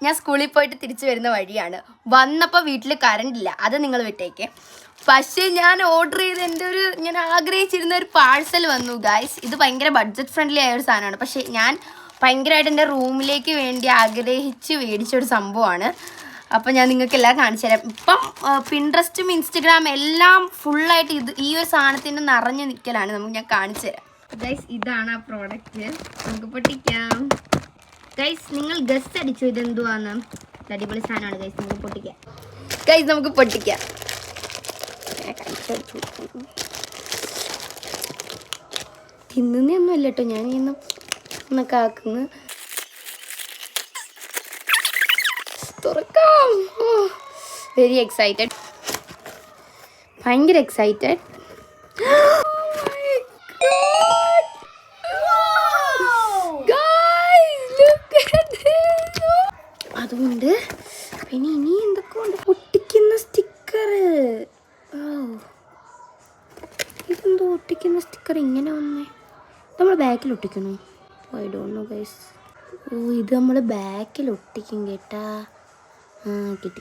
ഞാൻ സ്കൂളിൽ പോയിട്ട് തിരിച്ചു വരുന്ന വഴിയാണ്. വന്നപ്പോൾ വീട്ടിൽ കറണ്ട് ഇല്ല, അത് നിങ്ങൾ വിട്ടേക്ക്. പക്ഷേ ഞാൻ ഓർഡർ ചെയ്ത് ഞാൻ ആഗ്രഹിച്ചിരുന്ന ഒരു പാഴ്സൽ വന്നു ഗൈസ്. ഇത് ഭയങ്കര ബഡ്ജറ്റ് ഫ്രണ്ട്ലി ആയ ഒരു സാധനമാണ്. പക്ഷേ ഞാൻ ഭയങ്കരമായിട്ട് എൻ്റെ റൂമിലേക്ക് വേണ്ടി ആഗ്രഹിച്ച് മേടിച്ചൊരു സംഭവമാണ്. അപ്പം ഞാൻ നിങ്ങൾക്ക് എല്ലാം കാണിച്ചു തരാം. ഇപ്പം പിൻട്രസ്റ്റും ഇൻസ്റ്റഗ്രാം എല്ലാം ഫുള്ളായിട്ട് ഈ ഒരു സാധനത്തിൻ്റെ നിറഞ്ഞു നിൽക്കലാണ്. ഞാൻ കാണിച്ചു തരാം ഗൈസ്. ഇതാണ് ആ പ്രോഡക്റ്റ്. നമുക്ക് പൊട്ടിക്കാം ഗൈസ്. നിങ്ങൾ ഗസ്റ്റ് അടിച്ചു ഇതെന്തുവാന്ന്. അടിപൊളി സാധനമാണ് ഗൈസ്. നമുക്ക് പൊട്ടിക്കാം ഗൈസ്. നമുക്ക് പൊട്ടിക്കാം. തിന്നുന്നൊന്നും അല്ല കേട്ടോ, ഞാൻ എന്നൊക്കെ ആക്കുന്നു. തുറക്കാം. വെരി എക്സൈറ്റഡ്, ഭയങ്കര എക്സൈറ്റഡ്. അതുകൊണ്ട് പിന്നെ ഇനി എന്തൊക്കെ ഉണ്ട്. പൊട്ടിക്കുന്ന സ്റ്റിക്കർ. ഇതെന്തോ ഒട്ടിക്കുന്ന സ്റ്റിക്കർ ഇങ്ങനെ വന്നേ. നമ്മൾ ബാക്കിൽ ഒട്ടിക്കണോ? I don't know guys. ഇത് നമ്മൾ ബാക്കിൽ ഒട്ടിക്കും കേട്ടാ. കിട്ടി.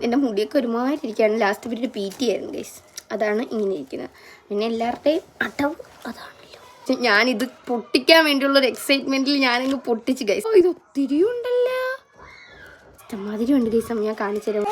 എൻ്റെ മുടിയൊക്കെ ഒരുമാതിരി ഇരിക്കുകയാണ്. ലാസ്റ്റ് പീരീഡ് PT ആയിരുന്നു ഗൈസ്. അതാണ് ഇങ്ങനെ ഇരിക്കുന്നത്. പിന്നെ എല്ലാവരുടെയും അടവ് അതാണല്ലോ. ഞാനിത് പൊട്ടിക്കാൻ വേണ്ടിയുള്ളൊരു എക്സൈറ്റ്മെൻറ്റിൽ ഞാനിങ്ങ് പൊട്ടിച്ച് ഗൈസ്. ഇത് ഒത്തിരി ഉണ്ടല്ലോ, ഇഷ്ടമാതിരി ഉണ്ട് ഗൈസ്. ഞാൻ കാണിച്ചു തരാം.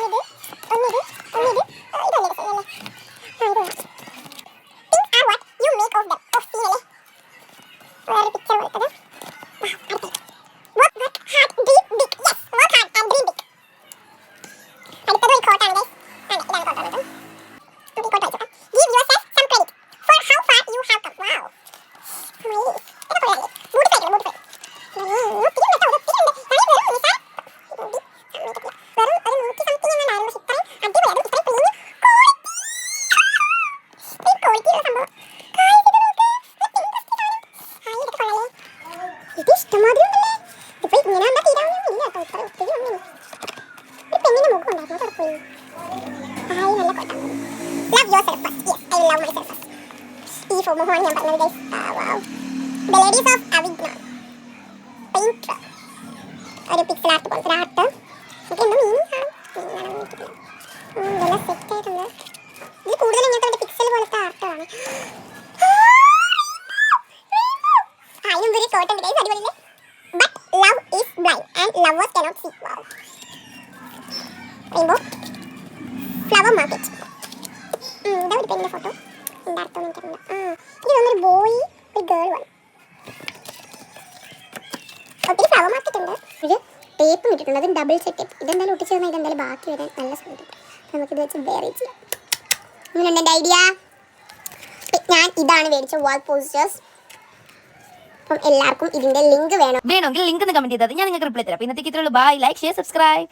ഒരു പിക്സൽ ആർട്ട് പോലത്തെ ആർട്ട്. ഇത് കൂടുതൽ ഇങ്ങനത്തെ പിക്സൽ പോലത്തെ ആർട്ടാണ്. Lovers cannot see. Wow. Rainbow flower market. ഇതാ ഒരു പെണ്ണിന്റെ ഫോട്ടോ. എന്താ ഇതൊന്നൊരു ബോയ് ഒരു ഗേൾ ആണ്. ഒത്തിരി ഫ്ലവർ മാർക്കറ്റ് ഉണ്ട്. ഒരു ടേപ്പ് ഇട്ടിട്ടുണ്ട്. അത് ഡബിൾ സെറ്റ് ടേപ്പ്. ഇതെന്തായാലും ഒട്ടിച്ച് തന്നാൽ ഇതെന്തായാലും ബാക്കി വരാൻ നല്ല സമയത്ത് നമുക്കിത് വെച്ച് വേറെ ചെയ്യാം. ഇങ്ങനെയുണ്ട് എൻ്റെ ഐഡിയ. ഇതാണ് മേടിച്ച വാൾ പോസ്റ്റേഴ്സ്. അപ്പം എല്ലാവർക്കും ഇതിന്റെ ലിങ്ക് വേണമെങ്കിൽ ലിങ്ക് ഒന്ന് കമന്റ് ചെയ്താൽ ഞാൻ നിങ്ങൾക്ക് റിപ്ലൈ തരാം. ഇന്നത്തേക്ക് ഇത്രയുള്ളൂ. ബൈ. Like, share, subscribe.